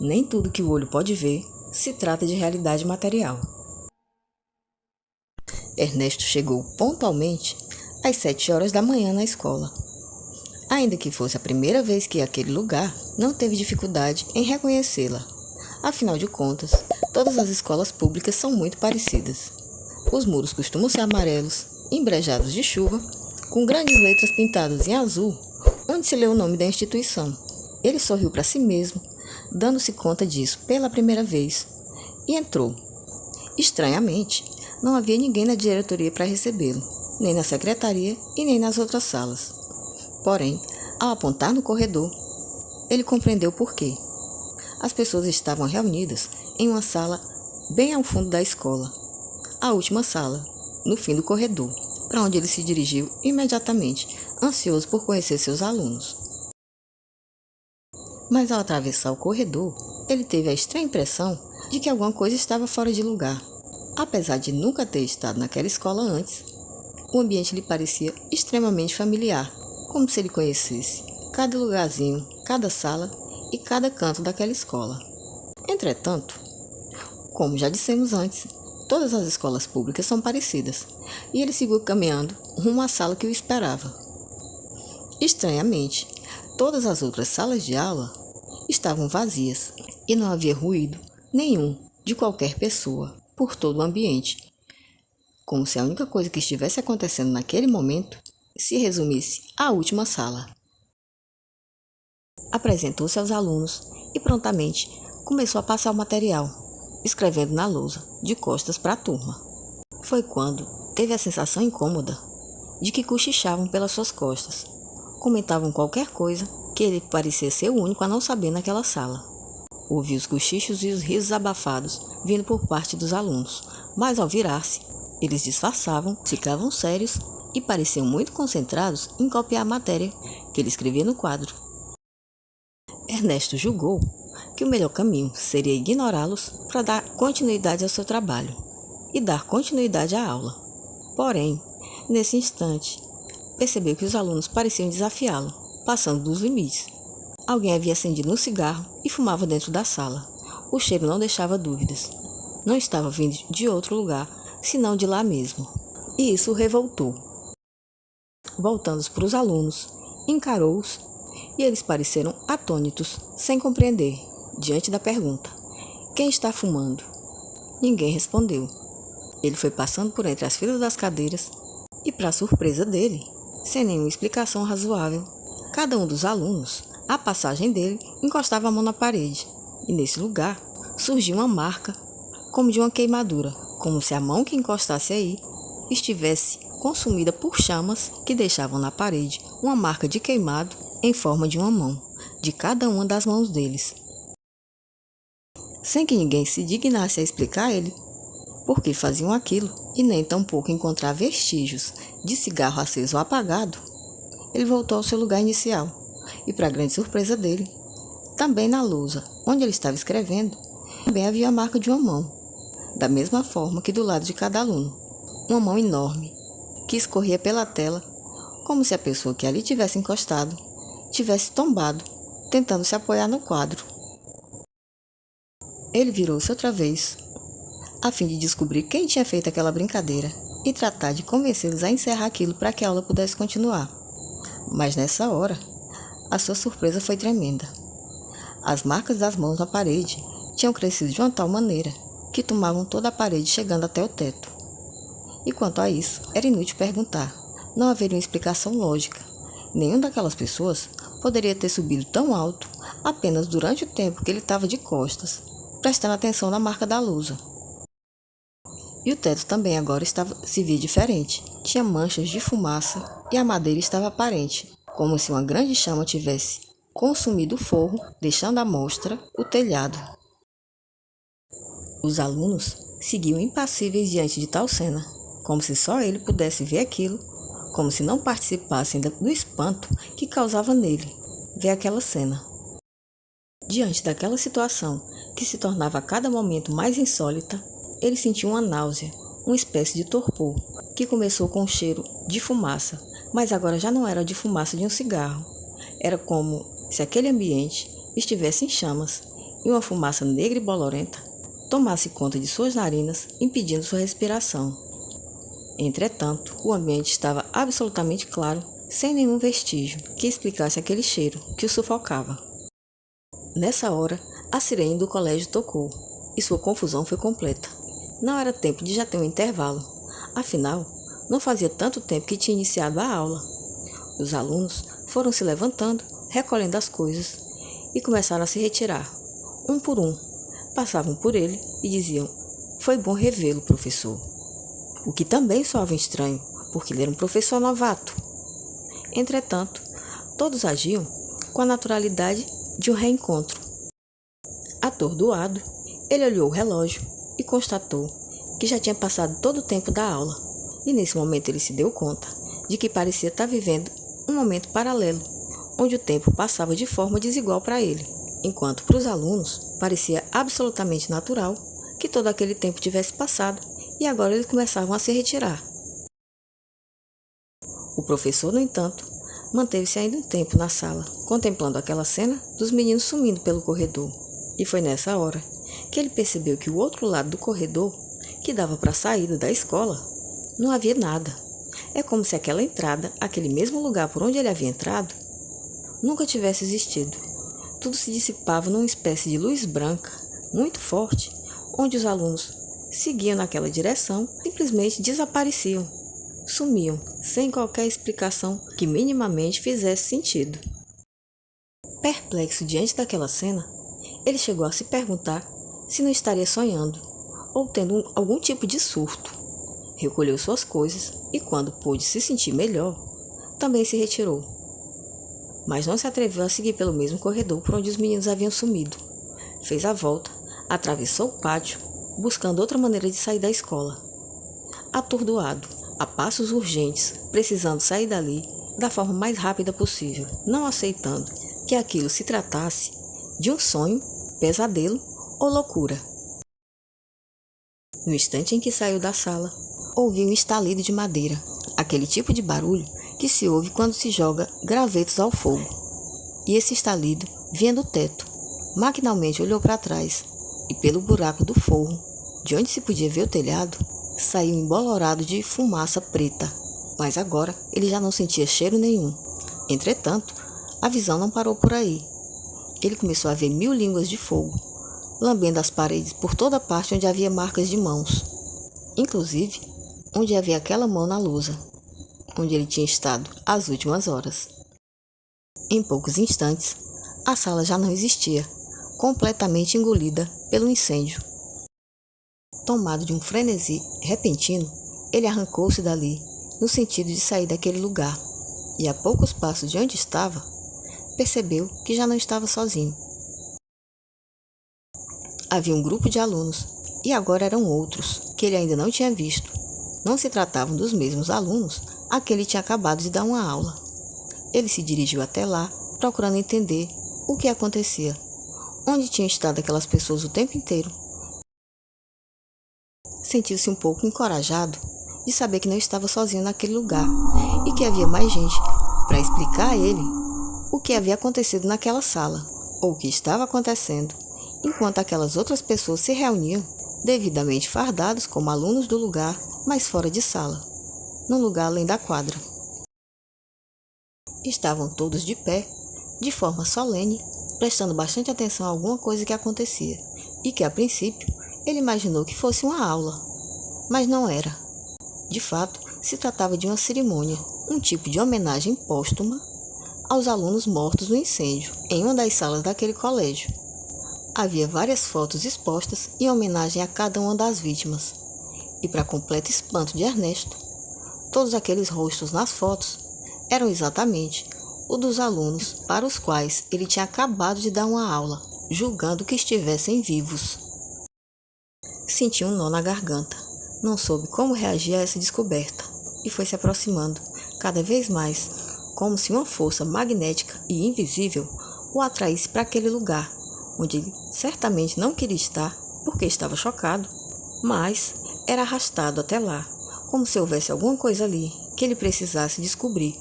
Nem tudo que o olho pode ver se trata de realidade material. Ernesto chegou pontualmente às 7 horas da manhã na escola. Ainda que fosse a primeira vez que ia àquele lugar, não teve dificuldade em reconhecê-la. Afinal de contas, todas as escolas públicas são muito parecidas. Os muros costumam ser amarelos, embrejados de chuva, com grandes letras pintadas em azul, onde se lê o nome da instituição. Ele sorriu para si mesmo, dando-se conta disso pela primeira vez, e entrou. Estranhamente, não havia ninguém na diretoria para recebê-lo, nem na secretaria e nem nas outras salas. Porém, ao apontar no corredor, ele compreendeu por quê. As pessoas estavam reunidas em uma sala bem ao fundo da escola, a última sala, no fim do corredor, para onde ele se dirigiu imediatamente, ansioso por conhecer seus alunos. Mas ao atravessar o corredor, ele teve a estranha impressão de que alguma coisa estava fora de lugar. Apesar de nunca ter estado naquela escola antes, o ambiente lhe parecia extremamente familiar, como se ele conhecesse cada lugarzinho, cada sala e cada canto daquela escola. Entretanto, como já dissemos antes, todas as escolas públicas são parecidas, e ele seguiu caminhando rumo à sala que o esperava. Estranhamente, todas as outras salas de aula estavam vazias e não havia ruído nenhum de qualquer pessoa por todo o ambiente, como se a única coisa que estivesse acontecendo naquele momento se resumisse à última sala. Apresentou-se aos alunos e prontamente começou a passar o material, escrevendo na lousa, de costas para a turma. Foi quando teve a sensação incômoda de que cochichavam pelas suas costas, comentavam qualquer coisa que ele parecia ser o único a não saber naquela sala. Ouviu os cochichos e os risos abafados vindo por parte dos alunos, mas ao virar-se, eles disfarçavam, ficavam sérios e pareciam muito concentrados em copiar a matéria que ele escrevia no quadro. Ernesto julgou que o melhor caminho seria ignorá-los para dar continuidade ao seu trabalho e dar continuidade à aula. Porém, nesse instante, percebeu que os alunos pareciam desafiá-lo, passando dos limites. Alguém havia acendido um cigarro e fumava dentro da sala. O cheiro não deixava dúvidas. Não estava vindo de outro lugar, senão de lá mesmo. E isso o revoltou. Voltando para os alunos, encarou-os e eles pareceram atônitos, sem compreender, diante da pergunta: quem está fumando? Ninguém respondeu. Ele foi passando por entre as filas das cadeiras e, para surpresa dele, sem nenhuma explicação razoável, cada um dos alunos, à passagem dele, encostava a mão na parede, e nesse lugar surgiu uma marca como de uma queimadura, como se a mão que encostasse aí estivesse consumida por chamas que deixavam na parede uma marca de queimado em forma de uma mão, de cada uma das mãos deles. Sem que ninguém se dignasse a explicar a ele por que faziam aquilo e nem tampouco encontrar vestígios de cigarro aceso ou apagado, ele voltou ao seu lugar inicial e, para grande surpresa dele, também na lousa onde ele estava escrevendo, também havia a marca de uma mão, da mesma forma que do lado de cada aluno, uma mão enorme que escorria pela tela como se a pessoa que ali tivesse encostado tivesse tombado, tentando se apoiar no quadro. Ele virou-se outra vez, a fim de descobrir quem tinha feito aquela brincadeira e tratar de convencê-los a encerrar aquilo para que a aula pudesse continuar. Mas nessa hora, a sua surpresa foi tremenda. As marcas das mãos na parede tinham crescido de uma tal maneira que tomavam toda a parede, chegando até o teto. E quanto a isso, era inútil perguntar. Não haveria uma explicação lógica. Nenhuma daquelas pessoas poderia ter subido tão alto apenas durante o tempo que ele estava de costas, prestando atenção na marca da lousa. E o teto também agora se via diferente. Tinha manchas de fumaça e a madeira estava aparente, como se uma grande chama tivesse consumido o forro, deixando à mostra o telhado. Os alunos seguiam impassíveis diante de tal cena, como se só ele pudesse ver aquilo, como se não participassem do espanto que causava nele ver aquela cena. Diante daquela situação, que se tornava a cada momento mais insólita, ele sentiu uma náusea, uma espécie de torpor, que começou com um cheiro de fumaça, mas agora já não era de fumaça de um cigarro. Era como se aquele ambiente estivesse em chamas, e uma fumaça negra e bolorenta tomasse conta de suas narinas, impedindo sua respiração. Entretanto, o ambiente estava absolutamente claro, sem nenhum vestígio que explicasse aquele cheiro que o sufocava. Nessa hora, a sirene do colégio tocou, e sua confusão foi completa. Não era tempo de já ter um intervalo, afinal, não fazia tanto tempo que tinha iniciado a aula. Os alunos foram se levantando, recolhendo as coisas, e começaram a se retirar, um por um. Passavam por ele e diziam: "Foi bom revê-lo, professor." O que também soava estranho, porque ele era um professor novato. Entretanto, todos agiam com a naturalidade de um reencontro. Atordoado, ele olhou o relógio e constatou que já tinha passado todo o tempo da aula, e nesse momento ele se deu conta de que parecia estar vivendo um momento paralelo, onde o tempo passava de forma desigual para ele, enquanto para os alunos parecia absolutamente natural que todo aquele tempo tivesse passado e agora eles começavam a se retirar. O professor, no entanto, manteve-se ainda um tempo na sala, contemplando aquela cena dos meninos sumindo pelo corredor. E foi nessa hora que ele percebeu que o outro lado do corredor, que dava para a saída da escola, não havia nada. É como se aquela entrada, aquele mesmo lugar por onde ele havia entrado, nunca tivesse existido. Tudo se dissipava numa espécie de luz branca, muito forte, onde os alunos seguiam naquela direção, simplesmente desapareciam, sumiam, sem qualquer explicação que minimamente fizesse sentido. Perplexo diante daquela cena, ele chegou a se perguntar se não estaria sonhando, ou tendo algum tipo de surto. Recolheu suas coisas e, quando pôde se sentir melhor, também se retirou. Mas não se atreveu a seguir pelo mesmo corredor por onde os meninos haviam sumido. Fez a volta, atravessou o pátio, buscando outra maneira de sair da escola. Atordoado, a passos urgentes, precisando sair dali da forma mais rápida possível, não aceitando que aquilo se tratasse de um sonho, pesadelo ou loucura. No instante em que saiu da sala, ouviu um estalido de madeira, aquele tipo de barulho que se ouve quando se joga gravetos ao fogo. E esse estalido vinha do teto. Maquinalmente olhou para trás e, pelo buraco do forro, de onde se podia ver o telhado, saiu embolorado de fumaça preta. Mas agora ele já não sentia cheiro nenhum. Entretanto, a visão não parou por aí. Ele começou a ver 1000 línguas de fogo, lambendo as paredes por toda parte onde havia marcas de mãos, inclusive onde havia aquela mão na lousa, onde ele tinha estado as últimas horas. Em poucos instantes, a sala já não existia, completamente engolida pelo incêndio. Tomado de um frenesi repentino, ele arrancou-se dali, no sentido de sair daquele lugar, e a poucos passos de onde estava, percebeu que já não estava sozinho. Havia um grupo de alunos, e agora eram outros, que ele ainda não tinha visto. Não se tratavam dos mesmos alunos a que ele tinha acabado de dar uma aula. Ele se dirigiu até lá, procurando entender o que acontecia, onde tinham estado aquelas pessoas o tempo inteiro. Sentiu-se um pouco encorajado de saber que não estava sozinho naquele lugar e que havia mais gente para explicar a ele o que havia acontecido naquela sala, ou o que estava acontecendo, enquanto aquelas outras pessoas se reuniam, devidamente fardados como alunos do lugar, mas fora de sala, num lugar além da quadra. Estavam todos de pé, de forma solene, prestando bastante atenção a alguma coisa que acontecia, e que, a princípio, ele imaginou que fosse uma aula, mas não era. De fato, se tratava de uma cerimônia, um tipo de homenagem póstuma aos alunos mortos no incêndio, em uma das salas daquele colégio. Havia várias fotos expostas em homenagem a cada uma das vítimas, e para completo espanto de Ernesto, todos aqueles rostos nas fotos eram exatamente o dos alunos para os quais ele tinha acabado de dar uma aula, julgando que estivessem vivos. Sentiu um nó na garganta, não soube como reagir a essa descoberta, e foi se aproximando cada vez mais, como se uma força magnética e invisível o atraísse para aquele lugar, onde ele certamente não queria estar, porque estava chocado, mas era arrastado até lá, como se houvesse alguma coisa ali que ele precisasse descobrir.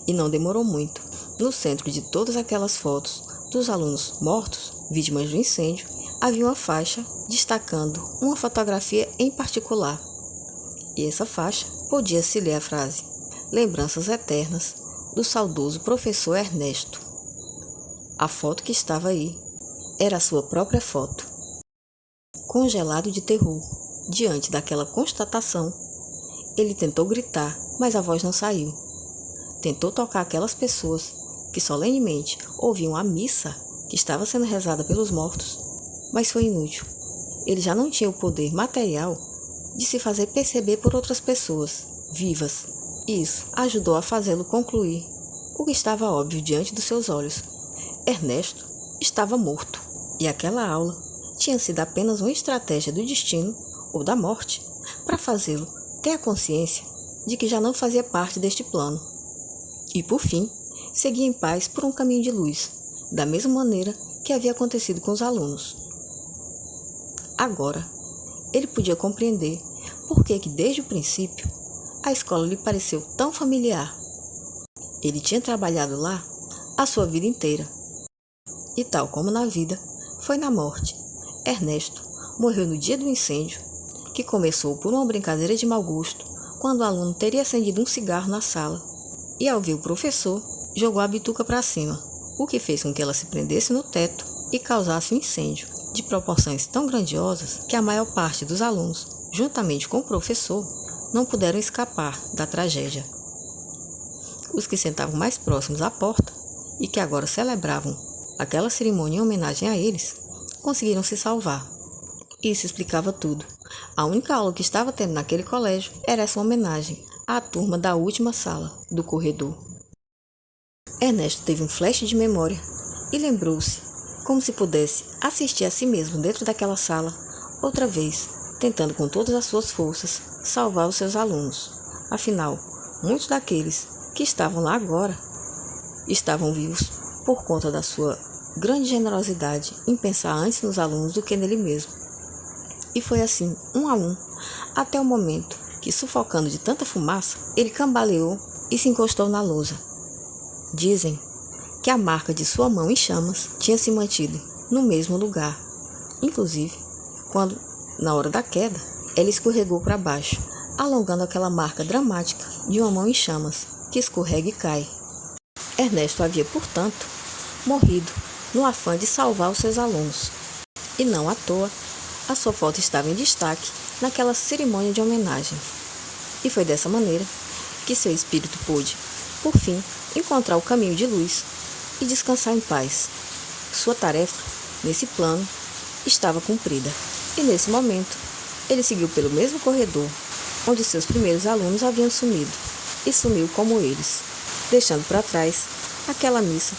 E não demorou muito. No centro de todas aquelas fotos, dos alunos mortos, vítimas do incêndio, havia uma faixa destacando uma fotografia em particular. E essa faixa podia-se ler a frase: Lembranças eternas do saudoso professor Ernesto. A foto que estava aí era a sua própria foto. Congelado de terror, diante daquela constatação, ele tentou gritar, mas a voz não saiu. Tentou tocar aquelas pessoas que solenemente ouviam a missa que estava sendo rezada pelos mortos, mas foi inútil. Ele já não tinha o poder material de se fazer perceber por outras pessoas vivas. Isso ajudou a fazê-lo concluir o que estava óbvio diante dos seus olhos. Ernesto estava morto, e aquela aula tinha sido apenas uma estratégia do destino ou da morte para fazê-lo ter a consciência de que já não fazia parte deste plano. E, por fim, seguia em paz por um caminho de luz, da mesma maneira que havia acontecido com os alunos. Agora, ele podia compreender por que desde o princípio, a escola lhe pareceu tão familiar. Ele tinha trabalhado lá a sua vida inteira. E tal como na vida, foi na morte. Ernesto morreu no dia do incêndio, que começou por uma brincadeira de mau gosto, quando o aluno teria acendido um cigarro na sala, e ao ver o professor, jogou a bituca para cima, o que fez com que ela se prendesse no teto e causasse um incêndio de proporções tão grandiosas que a maior parte dos alunos, juntamente com o professor, não puderam escapar da tragédia. Os que sentavam mais próximos à porta e que agora celebravam aquela cerimônia em homenagem a eles, conseguiram se salvar. Isso explicava tudo. A única aula que estava tendo naquele colégio era essa homenagem à turma da última sala do corredor. Ernesto teve um flash de memória e lembrou-se, como se pudesse assistir a si mesmo dentro daquela sala, outra vez, tentando com todas as suas forças salvar os seus alunos. Afinal, muitos daqueles que estavam lá agora estavam vivos por conta da sua grande generosidade em pensar antes nos alunos do que nele mesmo. E foi assim, um a um, até o momento que, sufocando de tanta fumaça, ele cambaleou e se encostou na lousa. Dizem que a marca de sua mão em chamas tinha se mantido no mesmo lugar. Inclusive, quando, na hora da queda, ela escorregou para baixo, alongando aquela marca dramática de uma mão em chamas que escorrega e cai. Ernesto havia, portanto, morrido no afã de salvar os seus alunos. E não à toa, a sua foto estava em destaque naquela cerimônia de homenagem. E foi dessa maneira que seu espírito pôde, por fim, encontrar o caminho de luz e descansar em paz. Sua tarefa, nesse plano, estava cumprida. E nesse momento, ele seguiu pelo mesmo corredor onde seus primeiros alunos haviam sumido, e sumiu como eles, deixando para trás aquela missa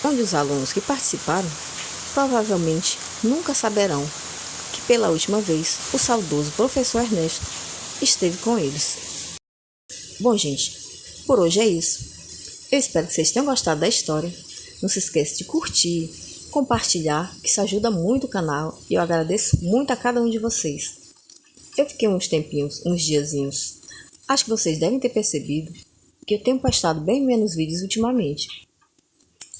onde os alunos que participaram provavelmente nunca saberão que pela última vez o saudoso professor Ernesto esteve com eles. Bom, gente, por hoje é isso. Eu espero que vocês tenham gostado da história. Não se esqueça de curtir, compartilhar, que isso ajuda muito o canal e eu agradeço muito a cada um de vocês. Eu fiquei uns tempinhos, uns diazinhos. Acho que vocês devem ter percebido que eu tenho postado bem menos vídeos ultimamente.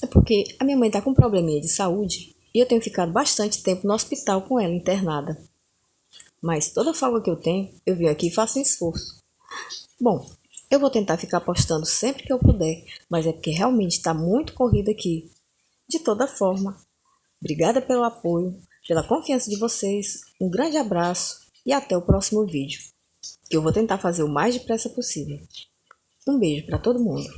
É porque a minha mãe está com um probleminha de saúde e eu tenho ficado bastante tempo no hospital com ela internada. Mas toda folga que eu tenho, eu venho aqui e faço um esforço. Bom, eu vou tentar ficar postando sempre que eu puder, mas é porque realmente está muito corrido aqui. De toda forma, obrigada pelo apoio, pela confiança de vocês, um grande abraço e até o próximo vídeo, que eu vou tentar fazer o mais depressa possível. Um beijo para todo mundo.